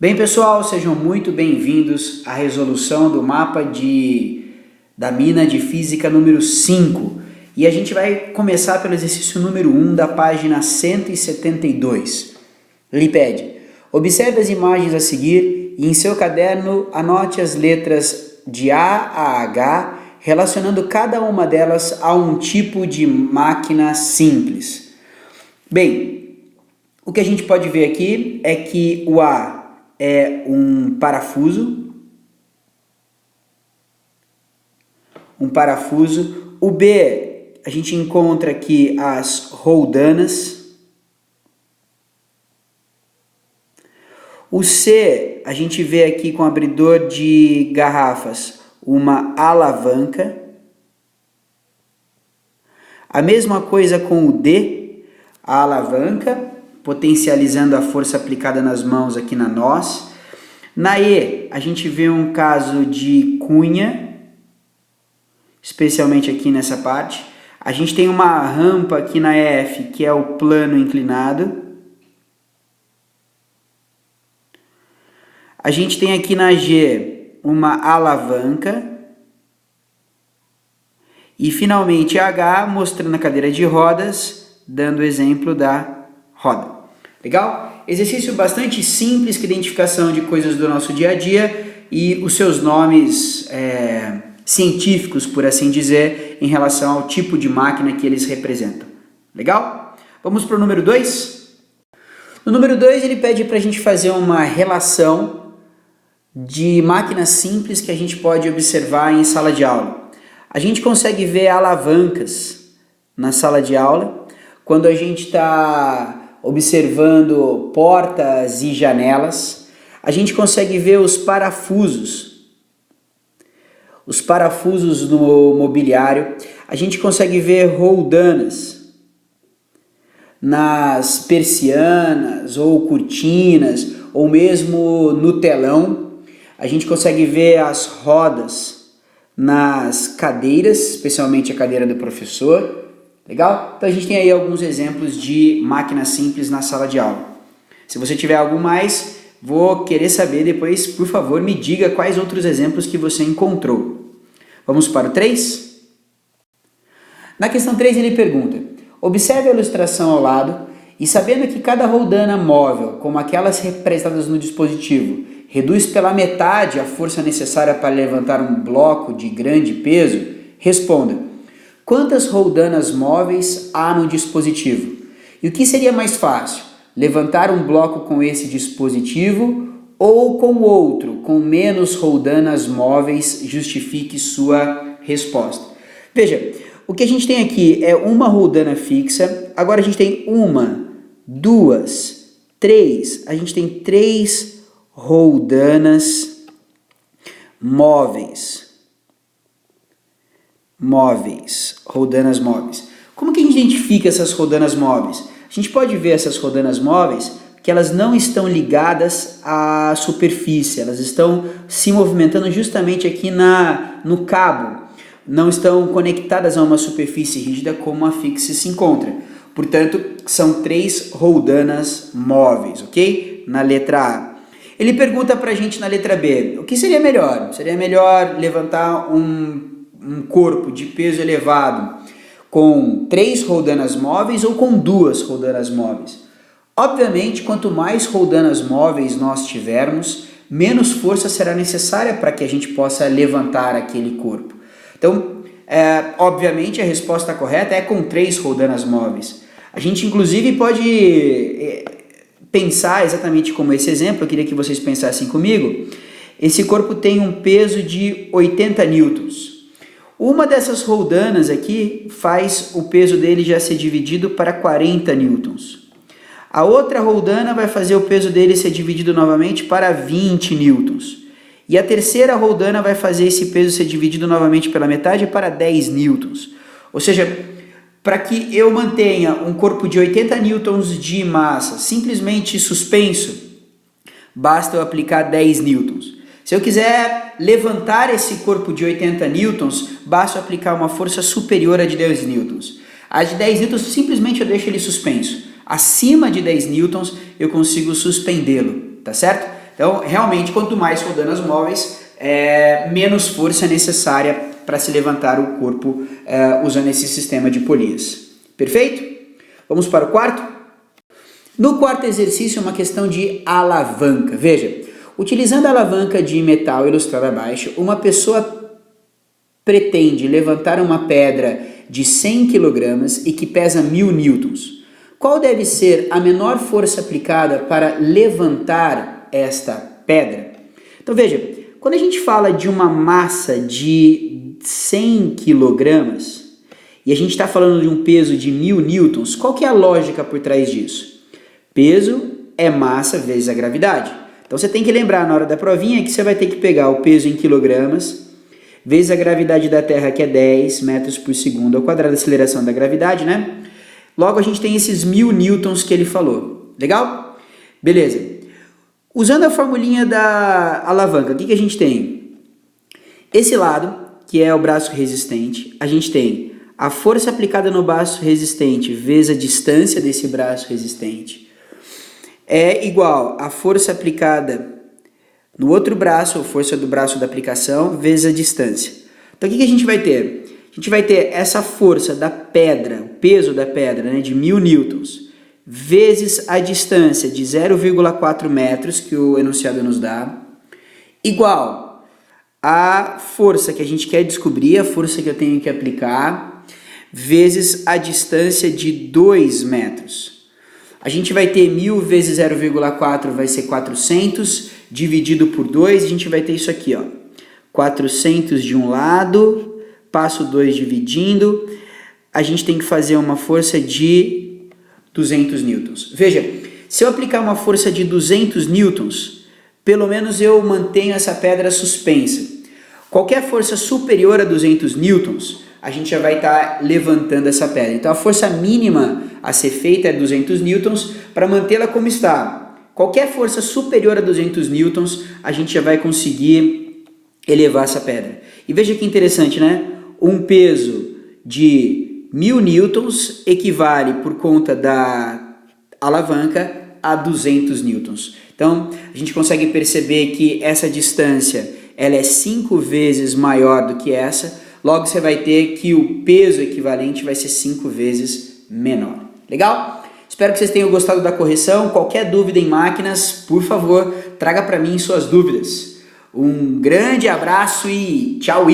Bem, pessoal, sejam muito bem-vindos à resolução do mapa da mina de física número 5. E a gente vai começar pelo exercício número 1 da página 172. Ele pede: observe as imagens a seguir e em seu caderno anote as letras de A a H, relacionando cada uma delas a um tipo de máquina simples. Bem, o que a gente pode ver aqui é que o A é um parafuso, o B a gente encontra aqui as roldanas, o C a gente vê aqui com abridor de garrafas uma alavanca, a mesma coisa com o D, a alavanca, potencializando a força aplicada nas mãos aqui na nós. Na E, a gente vê um caso de cunha, especialmente aqui nessa parte. A gente tem uma rampa aqui na F, que é o plano inclinado. A gente tem aqui na G uma alavanca. E finalmente a H, mostrando a cadeira de rodas, dando o exemplo da roda. Legal? Exercício bastante simples, que identificação de coisas do nosso dia a dia e os seus nomes científicos, por assim dizer, em relação ao tipo de máquina que eles representam. Legal? Vamos para o número 2? No número 2 ele pede para a gente fazer uma relação de máquinas simples que a gente pode observar em sala de aula. A gente consegue ver alavancas na sala de aula quando a gente está observando portas e janelas. A gente consegue ver os parafusos no mobiliário. A gente consegue ver roldanas nas persianas ou cortinas ou mesmo no telão. A gente consegue ver as rodas nas cadeiras, especialmente a cadeira do professor. Legal? Então a gente tem aí alguns exemplos de máquinas simples na sala de aula. Se você tiver algo mais, vou querer saber depois, por favor, me diga quais outros exemplos que você encontrou. Vamos para o 3? Na questão 3 ele pergunta: observe a ilustração ao lado e sabendo que cada roldana móvel, como aquelas representadas no dispositivo, reduz pela metade a força necessária para levantar um bloco de grande peso, responda: quantas roldanas móveis há no dispositivo? E o que seria mais fácil? Levantar um bloco com esse dispositivo ou com outro, com menos roldanas móveis? Justifique sua resposta. Veja, o que a gente tem aqui é uma roldana fixa, agora a gente tem uma, duas, três, a gente tem 3 roldanas móveis. Roldanas móveis. Como que a gente identifica essas roldanas móveis? A gente pode ver essas roldanas móveis que elas não estão ligadas à superfície, elas estão se movimentando justamente aqui no cabo, não estão conectadas a uma superfície rígida como a fixa se encontra. Portanto, são 3 roldanas móveis, ok? Na letra A. Ele pergunta pra gente na letra B: o que seria melhor? Seria melhor levantar um corpo de peso elevado com 3 roldanas móveis ou com 2 roldanas móveis? Obviamente, quanto mais roldanas móveis nós tivermos, menos força será necessária para que a gente possa levantar aquele corpo. Então, obviamente, a resposta correta é com 3 roldanas móveis. A gente, inclusive, pode pensar exatamente como esse exemplo. Eu queria que vocês pensassem comigo. Esse corpo tem um peso de 80 newtons. Uma dessas roldanas aqui faz o peso dele já ser dividido para 40 newtons. A outra roldana vai fazer o peso dele ser dividido novamente para 20 newtons. E a terceira roldana vai fazer esse peso ser dividido novamente pela metade para 10 newtons. Ou seja, para que eu mantenha um corpo de 80 newtons de massa simplesmente suspenso, basta eu aplicar 10 newtons. Se eu quiser levantar esse corpo de 80 newtons, basta aplicar uma força superior a de 10 newtons. A de 10 newtons simplesmente eu deixo ele suspenso. Acima de 10 newtons eu consigo suspendê-lo, tá certo? Então, realmente, quanto mais rodanas móveis, menos força é necessária para se levantar o corpo usando esse sistema de polias. Perfeito? Vamos para o quarto? No quarto exercício é uma questão de alavanca. Veja, utilizando a alavanca de metal ilustrada abaixo, uma pessoa pretende levantar uma pedra de 100 kg e que pesa 1000 newtons. Qual deve ser a menor força aplicada para levantar esta pedra? Então veja, quando a gente fala de uma massa de 100 kg e a gente está falando de um peso de 1000 newtons, qual que é a lógica por trás disso? Peso é massa vezes a gravidade. Então você tem que lembrar na hora da provinha que você vai ter que pegar o peso em quilogramas vezes a gravidade da Terra, que é 10 metros por segundo ao quadrado, a aceleração da gravidade, né? Logo a gente tem esses 1000 newtons que ele falou. Legal? Beleza. Usando a formulinha da alavanca, o que a gente tem? Esse lado, que é o braço resistente, a gente tem a força aplicada no braço resistente vezes a distância desse braço resistente é igual à força aplicada no outro braço, a força do braço da aplicação, vezes a distância. Então o que a gente vai ter? A gente vai ter essa força da pedra, o peso da pedra, né, de 1000 newtons, vezes a distância de 0,4 metros que o enunciado nos dá, igual a força que a gente quer descobrir, a força que eu tenho que aplicar, vezes a distância de 2 metros. A gente vai ter 1000 vezes 0,4 vai ser 400, dividido por 2, a gente vai ter isso aqui, ó. 400 de um lado, passo 2 dividindo, a gente tem que fazer uma força de 200 newtons. Veja, se eu aplicar uma força de 200 newtons, pelo menos eu mantenho essa pedra suspensa. Qualquer força superior a 200 newtons, a gente já vai estar levantando essa pedra. Então a força mínima a ser feita é 200 newtons para mantê-la como está. Qualquer força superior a 200 newtons, a gente já vai conseguir elevar essa pedra. E veja que interessante, né? Um peso de 1000 newtons equivale, por conta da alavanca, a 200 newtons. Então, a gente consegue perceber que essa distância ela é 5 vezes maior do que essa, logo você vai ter que o peso equivalente vai ser 5 vezes menor. Legal? Espero que vocês tenham gostado da correção. Qualquer dúvida em máquinas, por favor, traga para mim suas dúvidas. Um grande abraço e tchau!